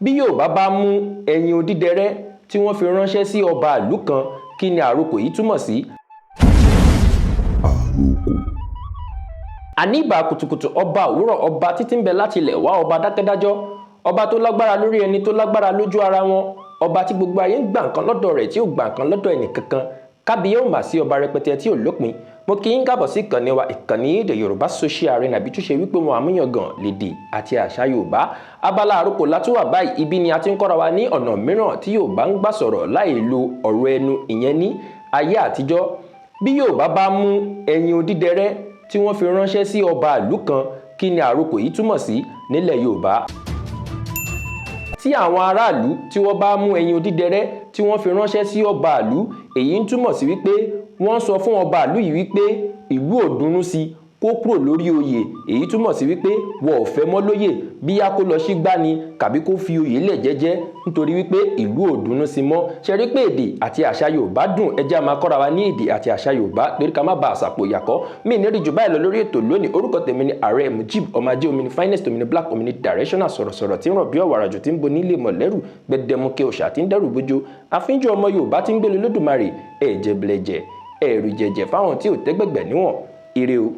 bí Yorùbá bá mú ẹyin odídẹrẹ tí wọ́n fi ránṣẹ́ sí ọba ìlú kan, kí ni àrokò yìí túmọ̀ sí? Àrokò. Àníbà kùtùkùtù ọba òwúrọ̀, ọba títí ń bẹ láti ilẹ̀ wá, ọba dákẹ́dájọ́, ọba tó lágbára lórí ẹni tó lágbára lójú ara wọn, ọba tí gbogbo ayé ń gbà nǹkan lọ́dọ̀ rẹ̀ tí ò gbà nǹkan lọ́dọ̀ ẹnì kankan. Kábíyé ò mà sí ọba rẹpẹtẹ tí ò lópin. Mo kí yín káàbọ̀ sí ìkànnì wa, ìkànnì èdè Yorùbá social arena, bí tó ṣe wípé wọn àmúyangàn lédè àti àṣà Yorùbá. Abala àrokò látúwà báyìí, ibi ni a ti ń kọ́ra wa ní ọ̀nà mìíràn tí Yorùbá ń gbà sọ̀rọ̀ láì lo ọ̀rọ̀ ẹnu, ìyẹn ní ayé àtijọ́. Bí Yorùbá bá mú ẹyin odídẹrẹ tí wọ́n fi ránṣẹ́ sí ọba ìlú kan, kí ni àrokò yìí túmọ̀ sí nílẹ̀ Yorùbá? Tí àwọn aráàlú tí wọ́n bá mú ẹyin odídẹrẹ tí wọ́n fi ránṣẹ́ sí ọba ìlú, èyí ń túmọ̀ sí wípé wọ́n sọ fún ọba ìlú yìí wípé ìlú ò dunnú sí kó kúrò lórí oyè. Èyí túmọ̀ sí wípé wọn ò fẹ́ mọ́ lóyè, bí yá kó lọ sí gbá ni kàbí kó fi oyè lẹ̀ jẹ́jẹ́ nítorí wípé ìlú ò dunnú sí mọ́. Ṣe rí pé èdè àti àṣà Yorùbá dùn, ẹ jẹ́ á máa kọ́ra wa ní èdè àti àṣà Yorùbá lórí ká má ba àṣàpò ìyàkọ́. Mi ní rí jù báyìí lọ lórí ètò lónìí. Orúkọ tèmi ni Ààrẹ Mujib ọmọ ajé, omi ni finest, omi ni black, omi ni directional, sọ̀rọ̀sọ̀rọ̀ tí ń ràn bí ọ̀wàrà jù tí ń bo nílé mọ̀lẹ́rù, gbẹdẹmukẹ òòṣà tí ń dẹ́rù bójó, àfínjú ọmọ Yorùbá tí ń gbélé lódùmarè, ẹ̀jẹ̀bẹ̀lẹ̀jẹ̀, ẹ̀rù jẹ̀jẹ̀ fáwọn tí ò tẹ́gbẹ̀gbẹ̀ níwọ̀n. Ire o.